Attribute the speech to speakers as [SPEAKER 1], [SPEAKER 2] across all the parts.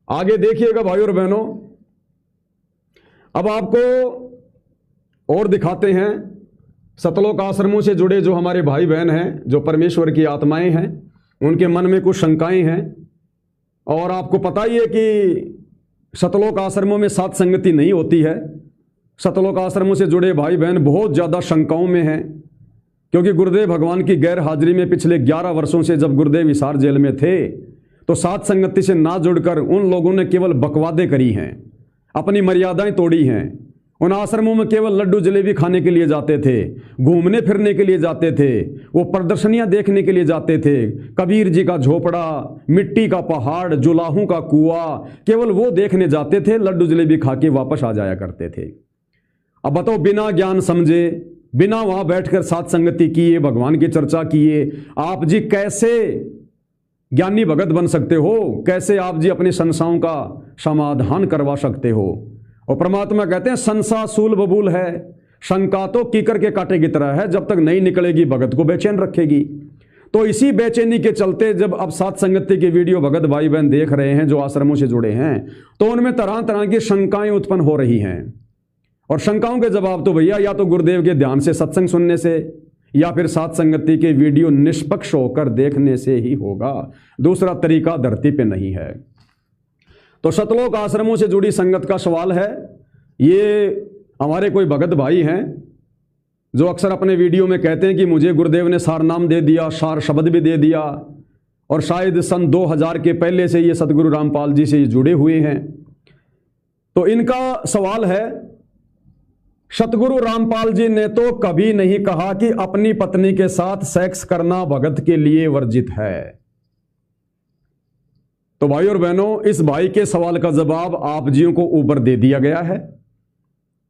[SPEAKER 1] आगे देखिएगा भाई और बहनों। अब आपको और दिखाते हैं सतलोक आश्रमों से जुड़े जो हमारे भाई बहन हैं, जो परमेश्वर की आत्माएं हैं, उनके मन में कुछ शंकाएं हैं। और आपको पता ही है कि सतलोक आश्रमों में साथ संगति नहीं होती है। सतलोक आश्रमों से जुड़े भाई बहन बहुत ज़्यादा शंकाओं में हैं, क्योंकि गुरुदेव भगवान की गैर हाजिरी में पिछले 11 वर्षों से जब गुरुदेव हिसार जेल में थे तो साथ संगति से ना जुड़कर उन लोगों ने केवल बकवादे करी हैं, अपनी मर्यादाएं तोड़ी हैं। उन आश्रमों में केवल लड्डू जलेबी खाने के लिए जाते थे, घूमने फिरने के लिए जाते थे, वो प्रदर्शनियां देखने के लिए जाते थे। कबीर जी का झोपड़ा, मिट्टी का पहाड़, जुलाहों का कुआं, केवल वो देखने जाते थे, लड्डू जलेबी खा के वापस आ जाया करते थे। अब बताओ, बिना ज्ञान समझे, बिना वहां बैठकर साथ संगति किए, भगवान की चर्चा किए, आप जी कैसे ज्ञानी भगत बन सकते हो? कैसे आप जी अपनी संशयों का समाधान करवा सकते हो? और परमात्मा कहते हैं संशय सूल बबूल है, शंका तो कीकर के कांटे की तरह है, जब तक नहीं निकलेगी भगत को बेचैन रखेगी। तो इसी बेचैनी के चलते जब अब साथ संगति के वीडियो भगत भाई बहन देख रहे हैं जो आश्रमों से जुड़े हैं, तो उनमें तरह तरह की शंकाएं उत्पन्न हो रही हैं। और शंकाओं के जवाब तो भैया या तो गुरुदेव के ध्यान से सत्संग सुनने से या फिर साथ संगति के वीडियो निष्पक्ष होकर देखने से ही होगा। दूसरा तरीका धरती पे नहीं है। तो सतलोक आश्रमों से जुड़ी संगत का सवाल है। ये हमारे कोई भगत भाई हैं जो अक्सर अपने वीडियो में कहते हैं कि मुझे गुरुदेव ने सार नाम दे दिया, सार शब्द भी दे दिया, और शायद सन 2000 के पहले से ये सतगुरु रामपाल जी से जुड़े हुए हैं। तो इनका सवाल है, सतगुरु रामपाल जी ने तो कभी नहीं कहा कि अपनी पत्नी के साथ सेक्स करना भगत के लिए वर्जित है। तो भाई और बहनों, इस भाई के सवाल का जवाब आप जियों को ऊपर दे दिया गया है।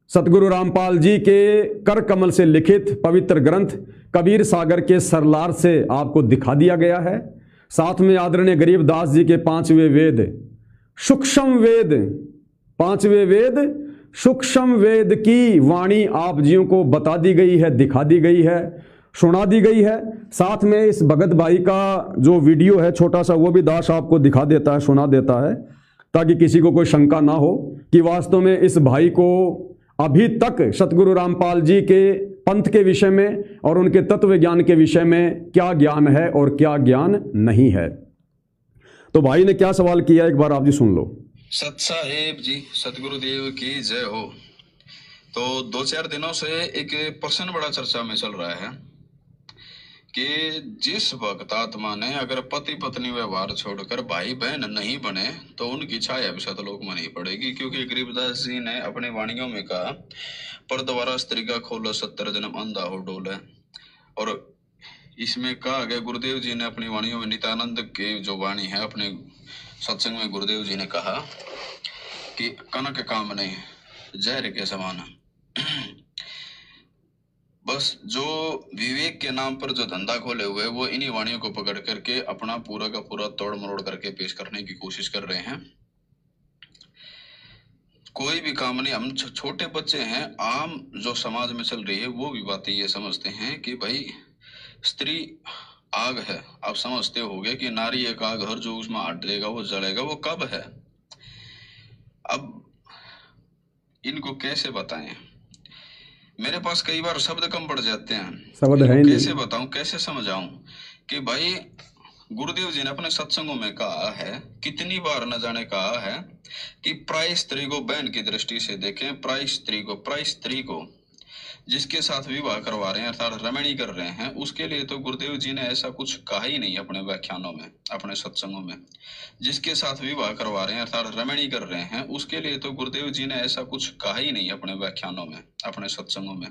[SPEAKER 1] सतगुरु रामपाल जी के कर कमल से लिखित पवित्र ग्रंथ कबीर सागर के सरलार से आपको दिखा दिया गया है। साथ में आदरणीय गरीबदास जी के 5वें वेद सूक्ष्म वेद, 5वें वेद सूक्ष्म वेद की वाणी आप जियों को बता दी गई है, दिखा दी गई है, सुना दी गई है। साथ में इस भगत भाई का जो वीडियो है छोटा सा, वो भी दास आपको दिखा देता है, सुना देता है, ताकि किसी को कोई शंका ना हो कि वास्तव में इस भाई को अभी तक सतगुरु रामपाल जी के पंथ के विषय में और उनके तत्व ज्ञान के विषय में क्या ज्ञान है और क्या ज्ञान नहीं है। तो भाई ने क्या सवाल किया, एक बार आप जी सुन लो।
[SPEAKER 2] सत साहेब जी, सतगुरुदेव की जय हो। तो 2-4 दिनों से एक प्रश्न बड़ा चर्चा में चल रहा है कि जिस भक्त आत्मा ने अगर पति पत्नी व्यवहार छोड़कर भाई बहन नहीं बने तो उनकी छाया भी सतलोक में नहीं पड़ेगी, क्योंकि गरीबदास जी ने अपने वाणियों में कहा, पर द्वारा स्त्री का खोलो 70 जन्म अंधा हो डोले। और इसमें कहा गया, गुरुदेव जी ने अपनी वाणियों में, नित्यानंद की जो वाणी है अपने सत्संग में, गुरुदेव जी ने कहा कि कनक काम नहीं जहर के समान। बस जो विवेक के नाम पर जो धंधा खोले हुए वो इन्हीं वाणियों को पकड़ करके अपना पूरा का पूरा तोड़ मरोड़ करके पेश करने की कोशिश कर रहे हैं। कोई भी काम नहीं, हम छोटे बच्चे हैं, आम जो समाज में चल रही है वो भी बातें ये समझते हैं कि भाई स्त्री आग है। आप समझते होगे कि नारी एक आग, हर जो उसमें हाथ देगा वो जलेगा, वो कब है। अब इनको कैसे बताएं? मेरे पास कई बार शब्द कम पड़ जाते हैं,
[SPEAKER 1] शब्द है नहीं।
[SPEAKER 2] कैसे बताऊं, कैसे समझाऊं कि भाई गुरुदेव जी ने अपने सत्संगों में कहा है, कितनी बार न जाने कहा है कि प्राय स्त्री को बहन की दृष्टि से देखें, प्राय स्त्री को जिसके साथ विवाह करवा रहे हैं अर्थात रमणी कर रहे हैं, उसके लिए तो गुरुदेव जी ने ऐसा कुछ कहा ही नहीं अपने व्याख्यानों में, अपने सत्संगों में। जिसके साथ विवाह करवा रहे हैं अर्थात रमणी कर रहे हैं, उसके लिए तो गुरुदेव जी ने ऐसा कुछ कहा ही नहीं अपने व्याख्यानों में, अपने सत्संगों में।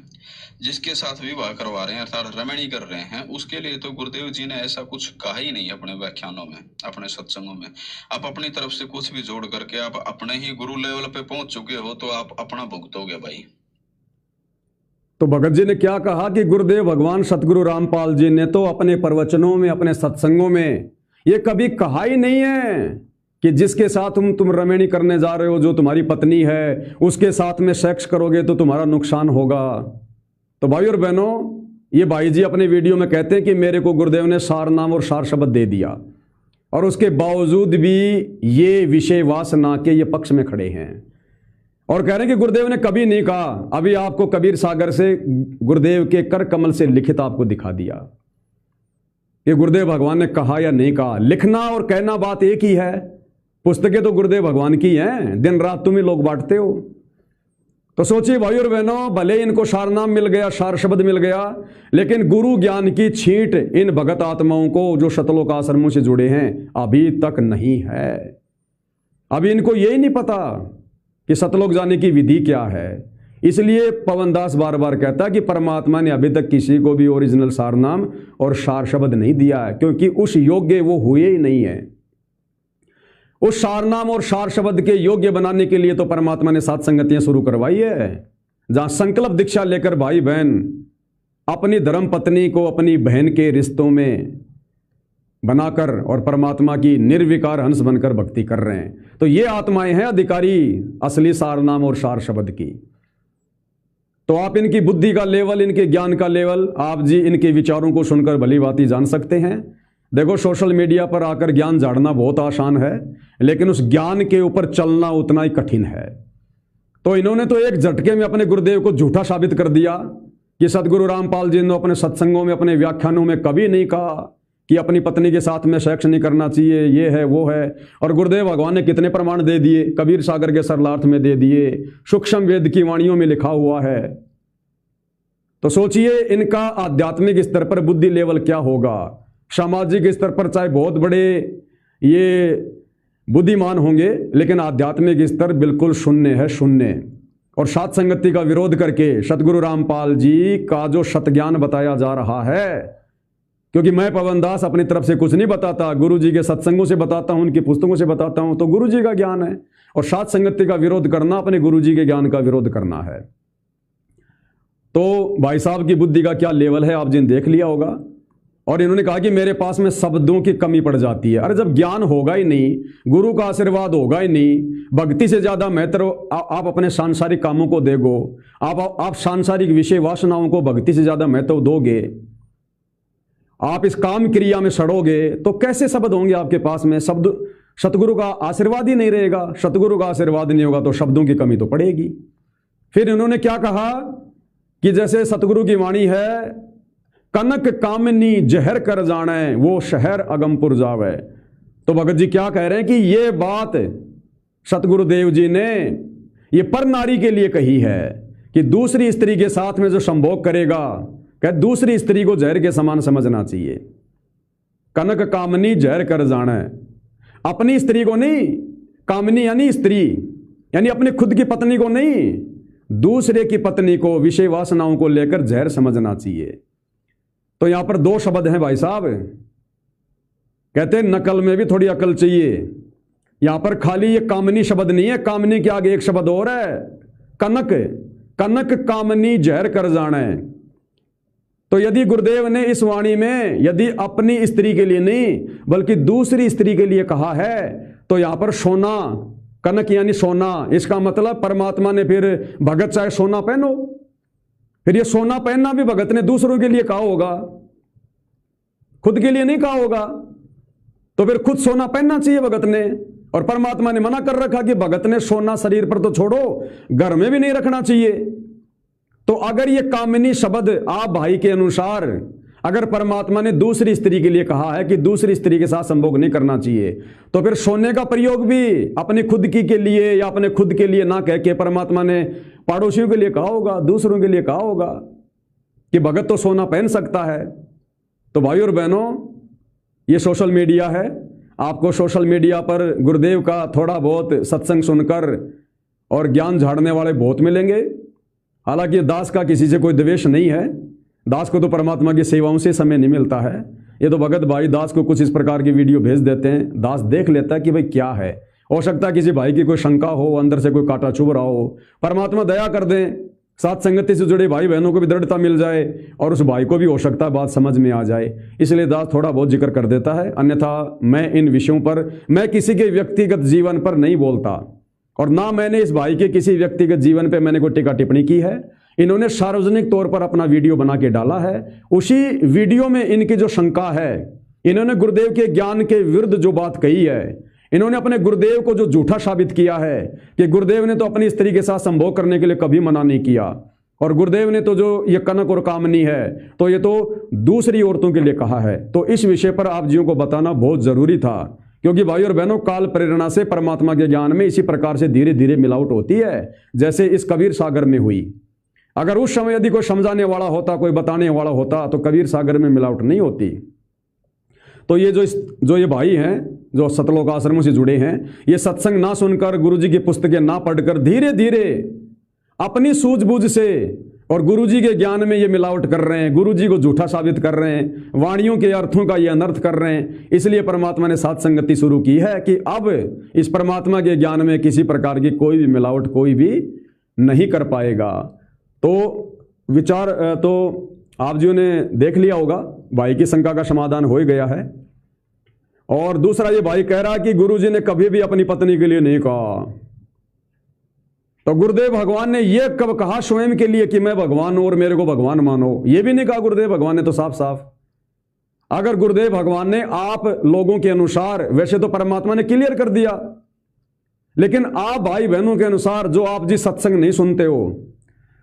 [SPEAKER 2] जिसके साथ विवाह करवा रहे हैं अर्थात रमणी कर रहे हैं, उसके लिए तो गुरुदेव जी ने ऐसा कुछ कहा ही नहीं अपने व्याख्यानों में, अपने सत्संगों में। आप अपनी तरफ से कुछ भी जोड़ करके आप अपने ही गुरु लेवल पे पहुंच चुके हो तो आप अपना भुगतोगे भाई।
[SPEAKER 1] तो भगत जी ने क्या कहा कि गुरुदेव भगवान सतगुरु रामपाल जी ने तो अपने प्रवचनों में, अपने सत्संगों में ये कभी कहा ही नहीं है कि जिसके साथ तुम रमणी करने जा रहे हो, जो तुम्हारी पत्नी है, उसके साथ में सेक्स करोगे तो तुम्हारा नुकसान होगा। तो भाई और बहनों, ये भाई जी अपने वीडियो में कहते हैं कि मेरे को गुरुदेव ने सार नाम और सार शब्द दे दिया। और उसके बावजूद भी ये विषय वासना के ये पक्ष में खड़े हैं और कह रहे हैं कि गुरुदेव ने कभी नहीं कहा। अभी आपको कबीर सागर से गुरुदेव के कर कमल से लिखित आपको दिखा दिया कि गुरुदेव भगवान ने कहा या नहीं कहा। लिखना और कहना बात एक ही है, पुस्तकें तो गुरुदेव भगवान की हैं, दिन रात तुम ही लोग बांटते हो। तो सोचिए भाई और बहनों, भले इनको सार नाम मिल गया, सार शब्द मिल गया, लेकिन गुरु ज्ञान की छींट इन भगत आत्माओं को जो शतलोक आश्रमों से जुड़े हैं अभी तक नहीं है। अभी इनको यही नहीं पता कि सतलोक जाने की विधि क्या है। इसलिए पवनदास बार बार कहता है कि परमात्मा ने अभी तक किसी को भी ओरिजिनल सार नाम और सार शब्द नहीं दिया है, क्योंकि उस योग्य वो हुए ही नहीं है। उस सार नाम और सार शब्द के योग्य बनाने के लिए तो परमात्मा ने सात संगतियां शुरू करवाई है, जहां संकल्प दीक्षा लेकर भाई बहन अपनी धर्म पत्नी को अपनी बहन के रिश्तों में बनाकर और परमात्मा की निर्विकार हंस बनकर भक्ति कर रहे हैं। तो ये आत्माएं हैं अधिकारी असली सार नाम और सार शब्द की। तो आप इनकी बुद्धि का लेवल, इनके ज्ञान का लेवल, आप जी इनके विचारों को सुनकर भली भांति जान सकते हैं। देखो, सोशल मीडिया पर आकर ज्ञान झाड़ना बहुत आसान है, लेकिन उस ज्ञान के ऊपर चलना उतना ही कठिन है। तो इन्होंने तो एक झटके में अपने गुरुदेव को झूठा साबित कर दिया कि सतगुरु रामपाल जी ने अपने सत्संगों में, अपने व्याख्यानों में कभी नहीं कहा कि अपनी पत्नी के साथ में सेक्स नहीं करना चाहिए, ये है वो है। और गुरुदेव भगवान ने कितने प्रमाण दे दिए, कबीर सागर के सरलार्थ में दे दिए, सूक्ष्म वेद की वाणियों में लिखा हुआ है। तो सोचिए इनका आध्यात्मिक स्तर पर बुद्धि लेवल क्या होगा। सामाजिक स्तर पर चाहे बहुत बड़े ये बुद्धिमान होंगे, लेकिन आध्यात्मिक स्तर बिल्कुल शून्य है, शून्य। और सात संगति का विरोध करके सतगुरु रामपाल जी का जो सतज्ञान बताया जा रहा है, क्योंकि मैं पवनदास अपनी तरफ से कुछ नहीं बताता, गुरु जी के सत्संगों से बताता हूं, उनकी पुस्तकों से बताता हूं, तो गुरु जी का ज्ञान है। और सात संगति का विरोध करना अपने गुरु जी के ज्ञान का विरोध करना है। तो भाई साहब की बुद्धि का क्या लेवल है आप जिन देख लिया होगा। और इन्होंने कहा कि मेरे पास में शब्दों की कमी पड़ जाती है। अरे जब ज्ञान होगा ही नहीं, गुरु का आशीर्वाद होगा ही नहीं, भक्ति से ज्यादा महत्व आप अपने सांसारिक कामों को देगो, आप सांसारिक विषय वासनाओं को भक्ति से ज्यादा महत्व दोगे, आप इस काम क्रिया में सड़ोगे, तो कैसे शब्द होंगे आपके पास में। शब्द, सतगुरु का आशीर्वाद ही नहीं रहेगा। सतगुरु का आशीर्वाद नहीं होगा तो शब्दों की कमी तो पड़ेगी। फिर इन्होंने क्या कहा कि जैसे सतगुरु की वाणी है, कनक कामनी जहर कर जाने वो शहर अगमपुर जावे। तो भगत जी क्या कह रहे हैं कि ये बात सतगुरुदेव जी ने ये पर नारी के लिए कही है कि दूसरी स्त्री के साथ में जो संभोग करेगा, कह दूसरी स्त्री को जहर के समान समझना चाहिए। कनक कामनी जहर कर जाने, अपनी स्त्री को नहीं, कामनी यानी स्त्री, यानी अपने खुद की पत्नी को नहीं, दूसरे की पत्नी को विषय वासनाओं को लेकर जहर समझना चाहिए। तो यहां पर दो शब्द हैं भाई साहब, कहते हैं नकल में भी थोड़ी अकल चाहिए। यहां पर खाली ये कामनी शब्द नहीं है, कामनी के आगे एक शब्द और है, कनक। कनक कामनी जहर कर जाने। तो यदि गुरुदेव ने इस वाणी में यदि अपनी स्त्री के लिए नहीं बल्कि दूसरी स्त्री के लिए कहा है, तो यहां पर सोना, कनक यानी सोना, इसका मतलब परमात्मा ने फिर भगत चाहे सोना पहनो, फिर ये सोना पहनना भी भगत ने दूसरों के लिए कहा होगा, खुद के लिए नहीं कहा होगा। तो फिर खुद सोना पहनना चाहिए भगत ने। और परमात्मा ने मना कर रखा कि भगत ने सोना शरीर पर तो छोड़ो, घर में भी नहीं रखना चाहिए। तो अगर ये कामिनी शब्द आप भाई के अनुसार, अगर परमात्मा ने दूसरी स्त्री के लिए कहा है कि दूसरी स्त्री के साथ संभोग नहीं करना चाहिए, तो फिर सोने का प्रयोग भी अपने खुद की के लिए या अपने खुद के लिए ना कह के परमात्मा ने पड़ोसियों के लिए कहा होगा, दूसरों के लिए कहा होगा कि भगत तो सोना पहन सकता है। तो भाई और बहनों, ये सोशल मीडिया है। आपको सोशल मीडिया पर गुरुदेव का थोड़ा बहुत सत्संग सुनकर और ज्ञान झाड़ने वाले बहुत मिलेंगे। हालांकि दास का किसी से कोई द्वेष नहीं है, दास को तो परमात्मा की सेवाओं से समय नहीं मिलता है। ये तो भगत भाई दास को कुछ इस प्रकार की वीडियो भेज देते हैं, दास देख लेता है कि भाई क्या है। हो सकता है किसी भाई की कोई शंका हो, अंदर से कोई कांटा चुभ रहा हो, परमात्मा दया कर दें, साथ संगति से जुड़े भाई बहनों को भी दृढ़ता मिल जाए और उस भाई को भी हो सकता है बात समझ में आ जाए, इसलिए दास थोड़ा बहुत जिक्र कर देता है। अन्यथा मैं इन विषयों पर, मैं किसी के व्यक्तिगत जीवन पर नहीं बोलता और ना मैंने इस भाई के किसी व्यक्तिगत जीवन पे मैंने कोई टीका टिप्पणी की है। इन्होंने सार्वजनिक तौर पर अपना वीडियो बना के डाला है, उसी वीडियो में इनकी जो शंका है इन्होंने गुरुदेव के ज्ञान के विरुद्ध जो बात कही है, इन्होंने अपने गुरुदेव को जो झूठा साबित किया है कि गुरुदेव ने तो अपनी स्त्री के साथ संभोग करने के लिए कभी मना नहीं किया, और गुरुदेव ने तो जो ये कनक और कामनी है तो ये तो दूसरी औरतों के लिए कहा है। तो इस विषय पर आप जियों को बताना बहुत जरूरी था, क्योंकि भाई और बहनों, काल प्रेरणा से परमात्मा के ज्ञान में इसी प्रकार से धीरे धीरे मिलावट होती है, जैसे इस कबीर सागर में हुई। अगर उस समय यदि कोई समझाने वाला होता, कोई बताने वाला होता, तो कबीर सागर में मिलावट नहीं होती। तो ये जो ये भाई हैं जो सतलोक आश्रमों से जुड़े हैं, ये सत्संग ना सुनकर, गुरुजी की पुस्तकें ना पढ़कर, धीरे धीरे अपनी सूझबूझ से और गुरुजी के ज्ञान में ये मिलावट कर रहे हैं, गुरुजी को झूठा साबित कर रहे हैं, वाणियों के अर्थों का ये अनर्थ कर रहे हैं। इसलिए परमात्मा ने साथ संगति शुरू की है कि अब इस परमात्मा के ज्ञान में किसी प्रकार की कोई भी मिलावट कोई भी नहीं कर पाएगा। तो विचार तो आप जियों ने देख लिया होगा, भाई की शंका का समाधान हो ही गया है। और दूसरा, ये भाई कह रहा कि गुरुजी ने कभी भी अपनी पत्नी के लिए नहीं कहा। तो गुरुदेव भगवान ने यह कब कहा स्वयं के लिए कि मैं भगवान हूं और मेरे को भगवान मानो? यह भी नहीं कहा गुरुदेव भगवान ने तो साफ साफ। अगर गुरुदेव भगवान ने आप लोगों के अनुसार, वैसे तो परमात्मा ने क्लियर कर दिया, लेकिन आप भाई बहनों के अनुसार जो आप जी सत्संग नहीं सुनते हो,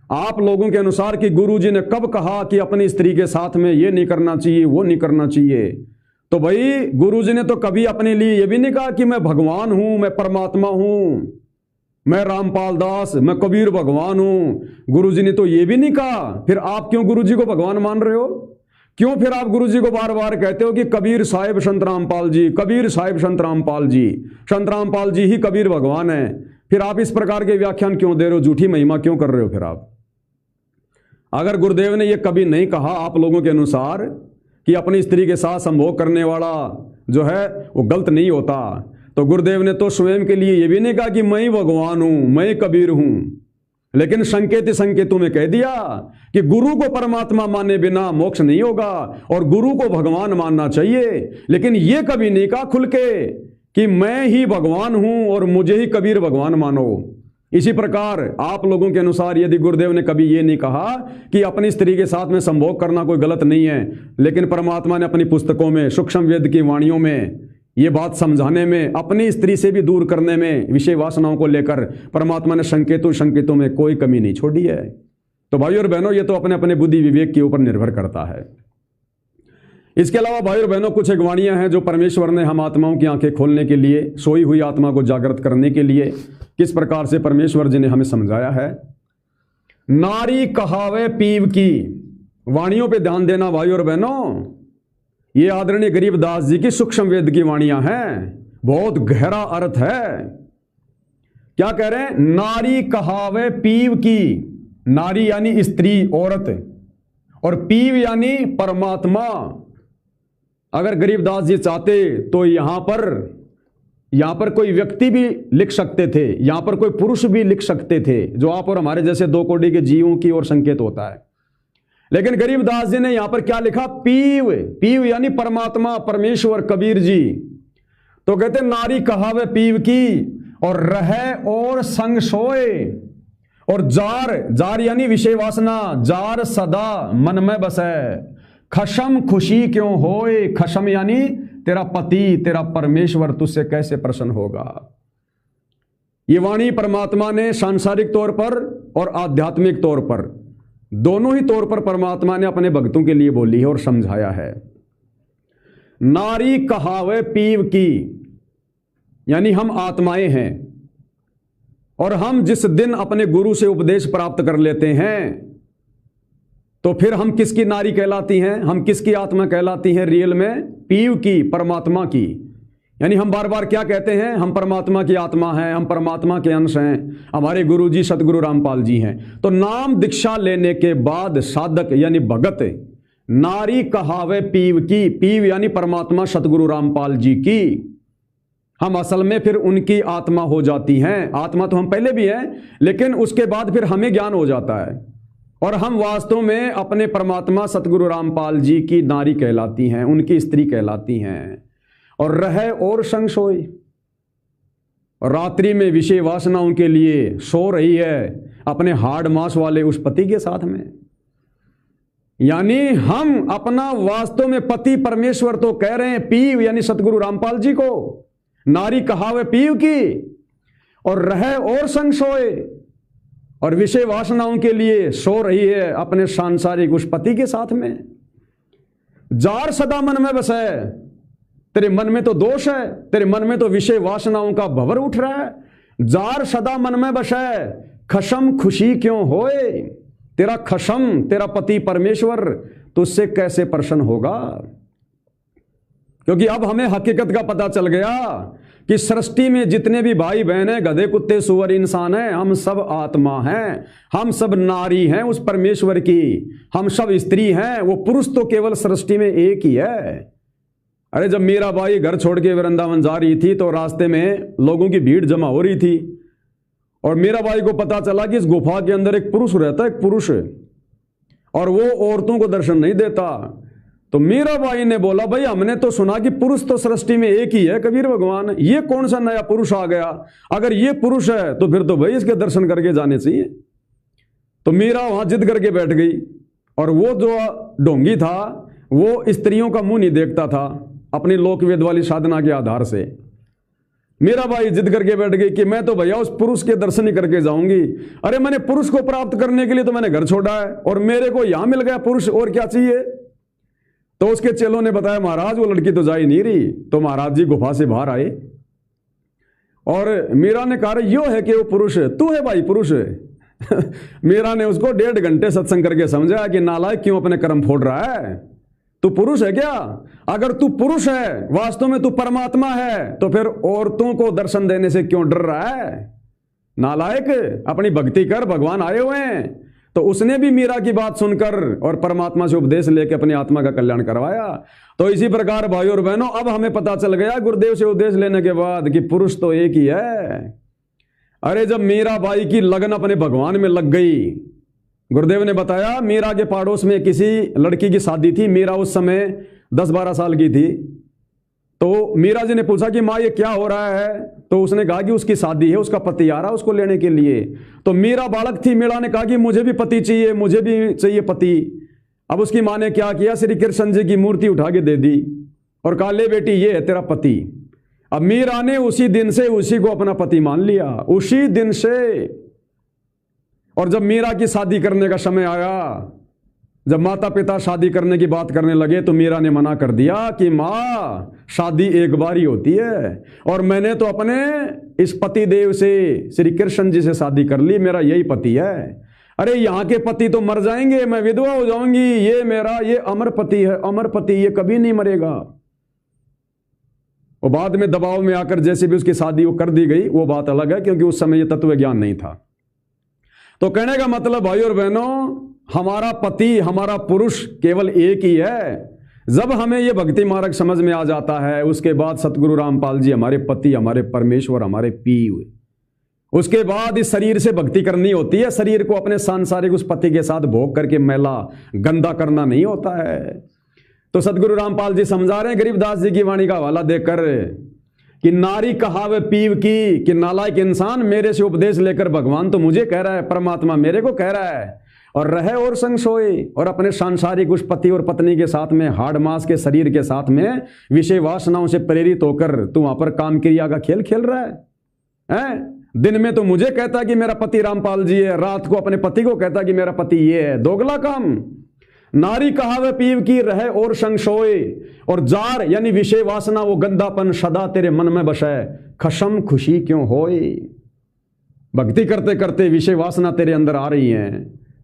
[SPEAKER 1] आप लोगों के अनुसार कि गुरुजी ने कब कहा कि अपनी स्त्री के साथ में ये नहीं करना चाहिए, वो नहीं करना चाहिए। तो भाई गुरुजी ने तो कभी अपने लिए ये भी नहीं कहा कि मैं भगवान हूं, मैं परमात्मा हूं, मैं रामपाल दास, मैं कबीर भगवान हूं। गुरुजी ने तो ये भी नहीं कहा। फिर आप क्यों गुरुजी को भगवान मान रहे हो? क्यों फिर आप गुरुजी को बार बार कहते हो कि कबीर साहिब संत रामपाल जी, कबीर साहिब संत रामपाल जी, संत रामपाल जी ही कबीर भगवान है? फिर आप इस प्रकार के व्याख्यान क्यों दे रहे हो, झूठी महिमा क्यों कर रहे हो? फिर आप, अगर गुरुदेव ने यह कभी नहीं कहा आप लोगों के अनुसार कि अपनी स्त्री के साथ संभोग करने वाला जो है वो गलत नहीं होता, तो गुरुदेव ने तो स्वयं के लिए यह भी नहीं कहा कि मैं ही भगवान हूं, मैं ही कबीर हूं। लेकिन संकेतों में कह दिया कि गुरु को परमात्मा माने बिना मोक्ष नहीं होगा और गुरु को भगवान मानना चाहिए। लेकिन यह कभी नहीं कहा खुल के कि मैं ही भगवान हूं और मुझे ही कबीर भगवान मानो। इसी प्रकार आप लोगों के अनुसार यदि गुरुदेव ने कभी यह नहीं कहा कि अपनी स्त्री के साथ में संभोग करना कोई गलत नहीं है, लेकिन परमात्मा ने अपनी पुस्तकों में, सूक्ष्म वेद की वाणियों में ये बात समझाने में, अपनी स्त्री से भी दूर करने में, विषय वासनाओं को लेकर परमात्मा ने संकेतों में कोई कमी नहीं छोड़ी है। तो भाइयों और बहनों, ये तो अपने अपने बुद्धि विवेक के ऊपर निर्भर करता है। इसके अलावा भाइयों और बहनों, कुछ एक वाणियां हैं जो परमेश्वर ने हम आत्माओं की आंखें खोलने के लिए, सोई हुई आत्मा को जागृत करने के लिए किस प्रकार से परमेश्वर जी ने हमें समझाया है। नारी कहावे पीव की, वाणियों पे ध्यान देना भाइयों और बहनों। ये आदरणीय गरीबदास जी की सूक्ष्म वेद की वाणियां हैं, बहुत गहरा अर्थ है। क्या कह रहे हैं? नारी कहावे पीव की, नारी यानी स्त्री, औरत, और पीव यानी परमात्मा। अगर गरीबदास जी चाहते तो यहां पर कोई व्यक्ति भी लिख सकते थे, यहां पर कोई पुरुष भी लिख सकते थे, जो आप और हमारे जैसे दो कोटि के जीवों की ओर संकेत होता है। लेकिन गरीबदास जी ने यहां पर क्या लिखा? पीव, पीव यानी परमात्मा, परमेश्वर, कबीर जी। तो कहते नारी कहावे पीव की, और रहे और संग सोए, और जार यानी विषय वासना, जार सदा मन में बसे, खशम खुशी क्यों होए, खशम यानी तेरा पति, तेरा परमेश्वर तुझसे कैसे प्रसन्न होगा। ये वाणी परमात्मा ने सांसारिक तौर पर और आध्यात्मिक तौर पर, दोनों ही तौर पर परमात्मा ने अपने भक्तों के लिए बोली है और समझाया है। नारी कहावे पीव की, यानी हम आत्माएं हैं, और हम जिस दिन अपने गुरु से उपदेश प्राप्त कर लेते हैं तो फिर हम किसकी नारी कहलाती हैं, हम किसकी आत्मा कहलाती हैं? रियल में पीव की, परमात्मा की। यानी हम बार बार क्या कहते हैं? हम परमात्मा की आत्मा हैं, हम परमात्मा के अंश हैं, हमारे गुरु जी सतगुरु रामपाल जी हैं। तो नाम दीक्षा लेने के बाद साधक यानी भगत नारी कहावे पीव की, पीव यानी परमात्मा सतगुरु रामपाल जी की, हम असल में फिर उनकी आत्मा हो जाती हैं। आत्मा तो हम पहले भी हैं, लेकिन उसके बाद फिर हमें ज्ञान हो जाता है और हम वास्तव में अपने परमात्मा सतगुरु रामपाल जी की नारी कहलाती हैं, उनकी स्त्री कहलाती हैं। और रहे और संग सोई, रात्रि में विषय वासना उनके लिए सो रही है अपने हाड़ मांस वाले उस पति के साथ में। यानी हम अपना वास्तव में पति परमेश्वर तो कह रहे हैं पीव, यानी सतगुरु रामपाल जी को, नारी कहावे पीव की, और रहे और संग सोए, और विषय वासनाओं के लिए सो रही है अपने सांसारिक उस पति के साथ में। जार सदा मन में बसे, तेरे मन में तो दोष है, तेरे मन में तो विषय वासनाओं का भंवर उठ रहा है। जार सदा मन में बसे, खशम खुशी क्यों होए। तेरा खशम, तेरा पति परमेश्वर तुझसे कैसे प्रसन्न होगा। क्योंकि अब हमें हकीकत का पता चल गया कि सृष्टि में जितने भी भाई बहन हैं, गधे कुत्ते सुअर इंसान हैं, हम सब आत्मा हैं, हम सब नारी हैं उस परमेश्वर की, हम सब स्त्री हैं। वो पुरुष तो केवल सृष्टि में एक ही है। अरे जब मीरा बाई घर छोड़ के वृंदावन जा रही थी तो रास्ते में लोगों की भीड़ जमा हो रही थी, और मीरा बाई को पता चला कि इस गुफा के अंदर एक पुरुष रहता है, एक पुरुष, और वो औरतों को दर्शन नहीं देता। तो मीराबाई ने बोला, भाई हमने तो सुना कि पुरुष तो सृष्टि में एक ही है कबीर भगवान, ये कौन सा नया पुरुष आ गया। अगर ये पुरुष है तो फिर तो भाई इसके दर्शन करके जाने चाहिए। तो मीरा वहां जिद करके बैठ गई, और वो जो ढोंगी था वो स्त्रियों का मुंह नहीं देखता था अपनी लोकवेद वाली साधना के आधार से। मीराबाई जिद करके बैठ गई कि मैं तो भैया उस पुरुष के दर्शन ही करके जाऊंगी। अरे मैंने पुरुष को प्राप्त करने के लिए तो मैंने घर छोड़ा है, और मेरे को यहां मिल गया पुरुष, और क्या चाहिए। तो उसके चेलों ने बताया, महाराज वो लड़की तो जा ही नहीं रही। तो महाराज जी गुफा से बाहर आए, और मीरा ने कहा, यो है कि वो पुरुष है, तू है भाई पुरुष है। मीरा ने उसको 1.5 घंटे सत्संग करके समझाया कि नालायक क्यों अपने कर्म फोड़ रहा है, तू पुरुष है क्या। अगर तू पुरुष है, वास्तव में तू परमात्मा है, तो फिर औरतों को दर्शन देने से क्यों डर रहा है। नालायक, अपनी भक्ति कर, भगवान आए हुए हैं। तो उसने भी मीरा की बात सुनकर और परमात्मा से उपदेश लेकर अपनी आत्मा का कल्याण करवाया। तो इसी प्रकार भाइयों और बहनों, अब हमें पता चल गया गुरुदेव से उपदेश लेने के बाद कि पुरुष तो एक ही है। अरे जब मीराबाई की लगन अपने भगवान में लग गई, गुरुदेव ने बताया मीरा के पड़ोस में किसी लड़की की शादी थी। मीरा उस समय 10-12 साल की थी। तो मीरा जी ने पूछा कि माँ ये क्या हो रहा है। तो उसने कहा कि उसकी शादी है, उसका पति आ रहा है उसको लेने के लिए। तो मीरा बालक थी, मीरा ने कहा कि मुझे भी पति चाहिए, मुझे भी चाहिए पति। अब उसकी माँ ने क्या किया, श्री कृष्ण जी की मूर्ति उठा के दे दी और कहा, ले बेटी ये है तेरा पति। अब मीरा ने उसी दिन से उसी को अपना पति मान लिया, उसी दिन से। और जब मीरा की शादी करने का समय आया, जब माता पिता शादी करने की बात करने लगे, तो मीरा ने मना कर दिया कि माँ शादी एक बार ही होती है, और मैंने तो अपने इस पति देव से, श्री कृष्ण जी से शादी कर ली, मेरा यही पति है। अरे यहाँ के पति तो मर जाएंगे, मैं विधवा हो जाऊंगी, ये मेरा ये अमर पति है, अमर पति, ये कभी नहीं मरेगा। और बाद में दबाव में आकर जैसे भी उसकी शादी वो कर दी गई, वो बात अलग है, क्योंकि उस समय ये तत्व ज्ञान नहीं था। तो कहने का मतलब भाई और बहनों, हमारा पति, हमारा पुरुष केवल एक ही है। जब हमें यह भक्ति मार्ग समझ में आ जाता है, उसके बाद सतगुरु रामपाल जी हमारे पति, हमारे परमेश्वर, हमारे पीव। उसके बाद इस शरीर से भक्ति करनी होती है। शरीर को अपने सांसारिक उस पति के साथ भोग करके मैला गंदा करना नहीं होता है। तो सतगुरु रामपाल जी समझा रहे हैं गरीबदास जी की वाणी का हवाला देकर कि नारी कहावे पीव की, कि नालायक इंसान, मेरे से उपदेश लेकर भगवान तो मुझे कह रहा है, परमात्मा मेरे को कह रहा है, और रहे और संग सोए, और अपने सांसारिक उस पति और पत्नी के साथ में, हाड़ मांस के शरीर के साथ में विषय वासनाओं से प्रेरित होकर तू वहां पर काम क्रिया का खेल खेल रहा है? दिन में तो मुझे कहता कि मेरा पति रामपाल जी है, रात को अपने पति को कहता कि मेरा पति ये है। दोगला काम। नारी कहावे पीव की, रहे और संग सोए, और जार यानी विषय वासना, वो गंदापन सदा तेरे मन में बसे, खशम खुशी क्यों होए। भक्ति करते करते विषय वासना तेरे अंदर आ रही है,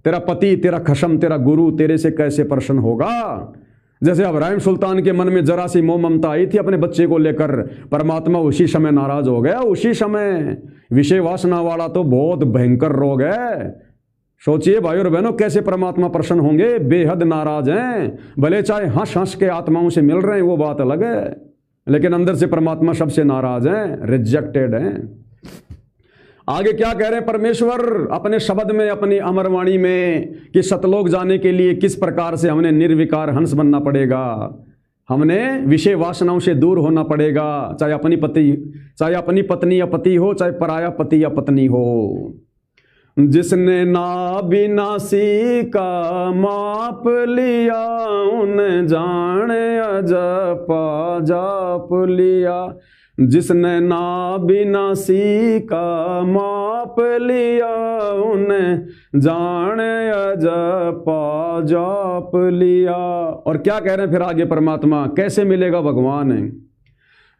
[SPEAKER 1] तेरा पति, तेरा खशम, तेरा गुरु तेरे से कैसे प्रसन्न होगा। जैसे इब्राहिम सुल्तान के मन में जरा सी मोह ममता आई थी अपने बच्चे को लेकर, परमात्मा उसी समय नाराज हो गया। उसी समय विषय वासना वाला तो बहुत भयंकर रोग है। सोचिए भाई और बहनों, कैसे परमात्मा प्रसन्न होंगे, बेहद नाराज हैं। भले चाहे हंस हंस के आत्माओं से मिल रहे हैं, वो बात अलग है, लेकिन अंदर से परमात्मा सबसे नाराज हैं, रिजेक्टेड हैं। आगे क्या कह रहे हैं परमेश्वर अपने शब्द में, अपनी अमरवाणी में, कि सतलोक जाने के लिए किस प्रकार से हमने निर्विकार हंस बनना पड़ेगा। हमने विषय वासनाओं से दूर होना पड़ेगा, चाहे अपनी पत्नी या पति हो, चाहे पराया पति या पत्नी हो। जिसने नाबिनासी का माप लिया, उन जाने अजपा जाप लिया। जिसने नाबिनासी का माप लिया, उन जाने अजपा जाप लिया। और क्या कह रहे हैं फिर आगे परमात्मा, कैसे मिलेगा भगवान?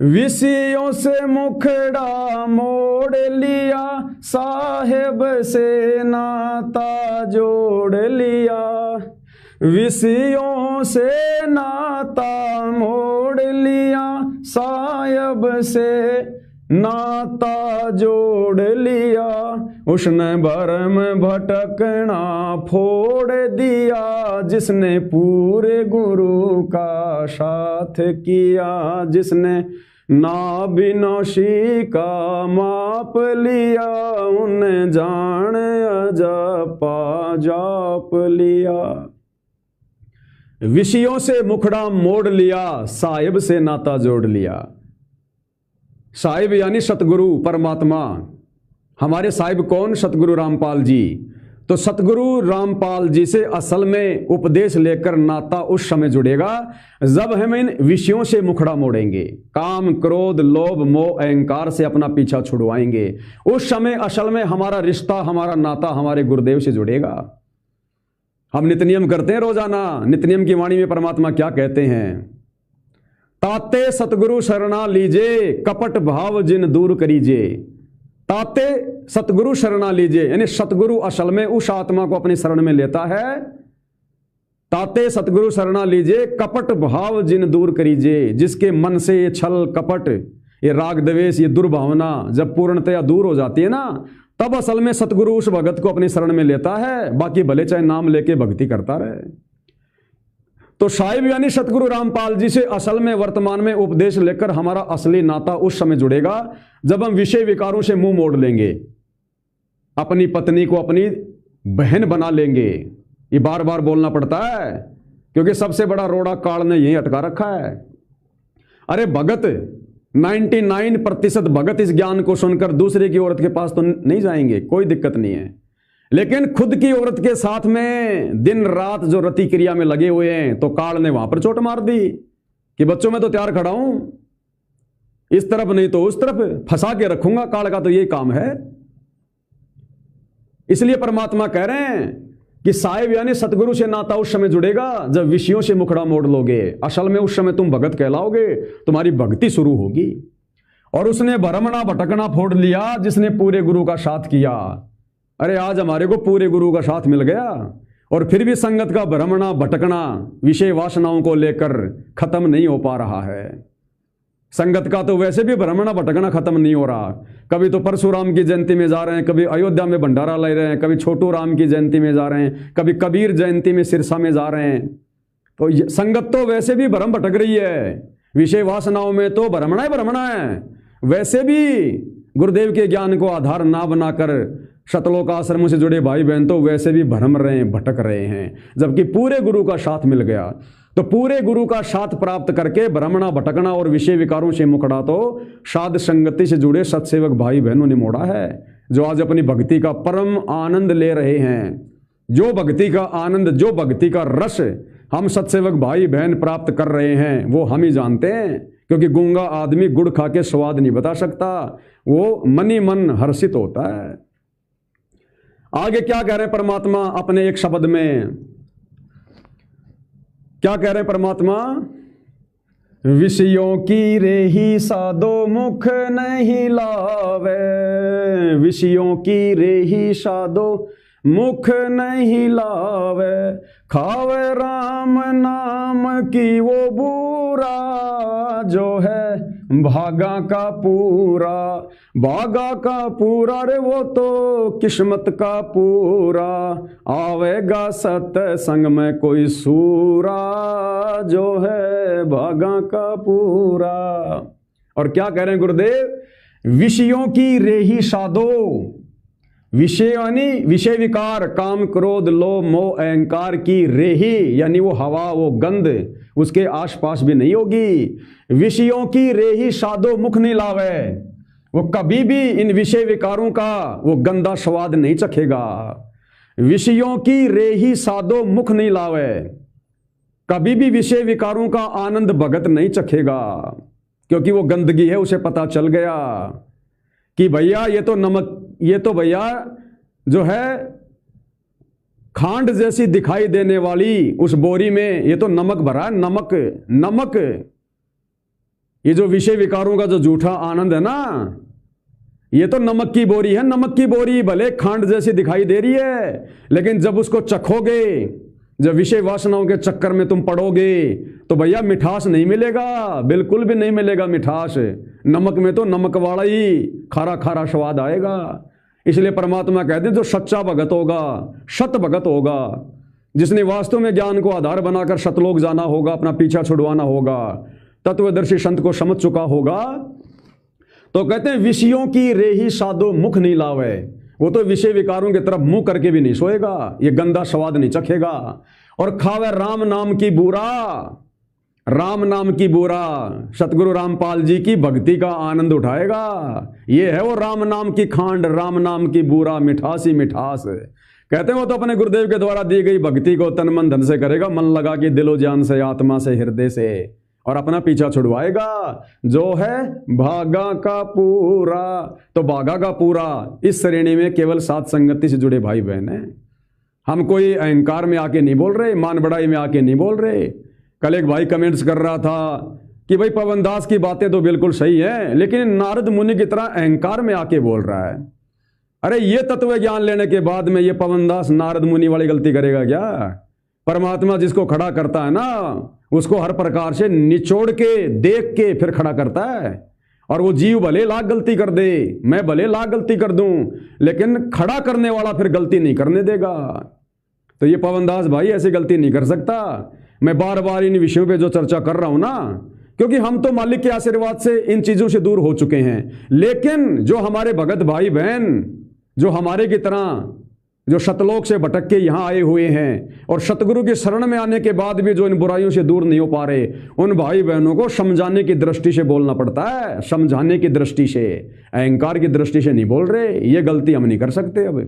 [SPEAKER 1] विषयों से मुखड़ा मोड़ लिया, साहेब से नाता जोड़ लिया। विषयों से नाता मोड़ लिया, साहेब से नाता जोड़ लिया। उसने भरम भटकना फोड़ दिया, जिसने पूरे गुरु का साथ किया। जिसने नाबिनासी का माप लिया, उन जान अजपा जाप लिया। विषयों से मुखड़ा मोड़ लिया, साहिब से नाता जोड़ लिया। साहिब यानी सतगुरु परमात्मा। हमारे साहिब कौन? सतगुरु रामपाल जी। तो सतगुरु रामपाल जी से असल में उपदेश लेकर नाता उस समय जुड़ेगा जब हम इन विषयों से मुखड़ा मोड़ेंगे, काम क्रोध लोभ मोह अहंकार से अपना पीछा छुड़वाएंगे। उस समय असल में हमारा रिश्ता, हमारा नाता हमारे गुरुदेव से जुड़ेगा। हम नित्यनियम करते हैं रोजाना। नित्यनियम की वाणी में परमात्मा क्या कहते हैं? ताते सतगुरु शरणा लीजे, कपट भाव जिन दूर करीजे। ताते सतगुरु शरणा लीजिए, यानी सतगुरु असल में उस आत्मा को अपनी शरण में लेता है। ताते सतगुरु शरणा लीजिए, कपट भाव जिन दूर करीजिए। जिसके मन से ये छल कपट, ये राग द्वेष, ये दुर्भावना जब पूर्णतया दूर हो जाती है ना, तब असल में सतगुरु उस भगत को अपनी शरण में लेता है। बाकी भले चाहे नाम लेके भक्ति करता रहे। तो साहिब यानी सतगुरु रामपाल जी से असल में वर्तमान में उपदेश लेकर हमारा असली नाता उस समय जुड़ेगा जब हम विषय विकारों से मुंह मोड़ लेंगे, अपनी पत्नी को अपनी बहन बना लेंगे। ये बार बार बोलना पड़ता है क्योंकि सबसे बड़ा रोड़ा काल ने यही अटका रखा है। अरे भगत 99% भगत इस ज्ञान को सुनकर दूसरे की औरत के पास तो नहीं जाएंगे, कोई दिक्कत नहीं है। लेकिन खुद की औरत के साथ में दिन रात जो रति क्रिया में लगे हुए हैं, तो काल ने वहां पर चोट मार दी कि बच्चों में तो तैयार खड़ा हूं, इस तरफ नहीं तो उस तरफ फंसा के रखूंगा। काल का तो यही काम है। इसलिए परमात्मा कह रहे हैं कि साहिब यानी सतगुरु से नाता उस समय जुड़ेगा जब विषयों से मुखड़ा मोड़ लोगे। असल में उस समय तुम भगत कहलाओगे, तुम्हारी भक्ति शुरू होगी। और उसने भरमना भटकना फोड़ लिया, जिसने पूरे गुरु का साथ किया। अरे आज हमारे को पूरे गुरु का साथ मिल गया और फिर भी संगत का भ्रमणा भटकना विषय वासनाओं को लेकर खत्म नहीं हो पा रहा है। संगत का तो वैसे भी भ्रमणा भटकना खत्म नहीं हो रहा। कभी तो परशुराम की जयंती में जा रहे हैं, कभी अयोध्या में भंडारा ले रहे हैं, कभी छोटू राम की जयंती में जा रहे हैं, कभी कबीर जयंती में सिरसा में जा रहे हैं। तो संगत तो वैसे भी भ्रम भटक रही है। विषय वासनाओं में तो भ्रमणा ही भ्रमणा है। वैसे भी गुरुदेव के ज्ञान को आधार ना बनाकर शतलोक आश्रमों से जुड़े भाई बहन तो वैसे भी भ्रम रहे हैं, भटक रहे हैं। जबकि पूरे गुरु का साथ मिल गया, तो पूरे गुरु का साथ प्राप्त करके भ्रमणा भटकना और विषय विकारों से मुकड़ा तो साध संगति से जुड़े सत्सेवक भाई बहनों ने मोड़ा है, जो आज अपनी भक्ति का परम आनंद ले रहे हैं। जो भक्ति का आनंद, जो भक्ति का रस हम सत्सेवक भाई बहन प्राप्त कर रहे हैं, वो हम ही जानते हैं। क्योंकि गूंगा आदमी गुड़ खा के स्वाद नहीं बता सकता, वो मन ही मन हर्षित होता है। आगे क्या कह रहे हैं परमात्मा अपने एक शब्द में? क्या कह रहे हैं परमात्मा? विषयों की रेही साधो मुख नहीं लावे। विषयों की रेही साधो मुख नहीं लावे। खावे राम नाम की वो बूरा, जो है भागा का पूरा। भागा का पूरा रे वो तो किस्मत का पूरा। आवेगा सत्संग में कोई सूरा, जो है भागा का पूरा। और क्या कह रहे हैं गुरुदेव? विषयों की रेही साधो। विषय यानी विषय विकार, काम क्रोध लोभ मोह अहंकार की रेही यानी वो हवा, वो गंध उसके आसपास भी नहीं होगी। विषयों की रेही साधो मुख नहीं लावे। वो कभी भी इन विषय विकारों का वो गंदा स्वाद नहीं चखेगा। विषयों की रेही सादो मुख नहीं लावे, कभी भी विषय विकारों का आनंद भगत नहीं चखेगा, क्योंकि वो गंदगी है। उसे पता चल गया कि भैया ये तो नमक, ये तो भैया जो है खांड जैसी दिखाई देने वाली उस बोरी में ये तो नमक भरा है, नमक नमक। ये जो विषय विकारों का जो झूठा आनंद है ना, ये तो नमक की बोरी है। नमक की बोरी भले खांड जैसी दिखाई दे रही है, लेकिन जब उसको चखोगे, जब विषय वासनाओं के चक्कर में तुम पड़ोगे, तो भैया मिठास नहीं मिलेगा, बिल्कुल भी नहीं मिलेगा मिठास। नमक में तो नमक वाला ही खारा खारा स्वाद आएगा। इसलिए परमात्मा कहते हैं जो सच्चा भगत होगा, सत भगत होगा, जिसने वास्तव में ज्ञान को आधार बनाकर सतलोक जाना होगा, अपना पीछा छुड़वाना होगा, तत्वदर्शी संत को समझ चुका होगा, तो कहते हैं विषयों की रेही सादो मुख नहीं लावे। वो तो विषय विकारों की तरफ मुंह करके भी नहीं सोएगा, ये गंदा स्वाद नहीं चखेगा। और खावे राम नाम की बूरा, राम नाम की बूरा, सतगुरु रामपाल जी की भक्ति का आनंद उठाएगा। ये है वो राम नाम की खांड, राम नाम की बूरा, मिठास ही मिठास। कहते हैं वो तो अपने गुरुदेव के द्वारा दी गई भक्ति को तन मन धन से करेगा, मन लगा के दिलो जान से, आत्मा से, हृदय से, और अपना पीछा छुड़वाएगा। जो है भागा का पूरा, तो भागा का पूरा इस श्रेणी में केवल साथ संगति से जुड़े भाई बहन हैं। हम कोई अहंकार में आके नहीं बोल रहे, मान बढ़ाई में आके नहीं बोल रहे। कल एक भाई कमेंट्स कर रहा था कि भाई पवन दास की बातें तो बिल्कुल सही है, लेकिन नारद मुनि की तरह अहंकार में आके बोल रहा है। अरे ये तत्व ज्ञान लेने के बाद में ये पवन दास नारद मुनि वाली गलती करेगा क्या? परमात्मा जिसको खड़ा करता है ना, उसको हर प्रकार से निचोड़ के देख के फिर खड़ा करता है। और वो जीव भले लाख गलती कर दे, मैं भले लाख गलती कर दूं, लेकिन खड़ा करने वाला फिर गलती नहीं करने देगा। तो ये पवन दास भाई ऐसी गलती नहीं कर सकता। मैं बार बार इन विषयों पे जो चर्चा कर रहा हूं ना, क्योंकि हम तो मालिक के आशीर्वाद से इन चीजों से दूर हो चुके हैं। लेकिन जो हमारे भगत भाई बहन, जो हमारे की तरह जो सतलोक से भटक के यहाँ आए हुए हैं और सतगुरु की शरण में आने के बाद भी जो इन बुराइयों से दूर नहीं हो पा रहे, उन भाई बहनों को समझाने की दृष्टि से बोलना पड़ता है, समझाने की दृष्टि से, अहंकार की दृष्टि से नहीं बोल रहे। ये गलती हम नहीं कर सकते अब।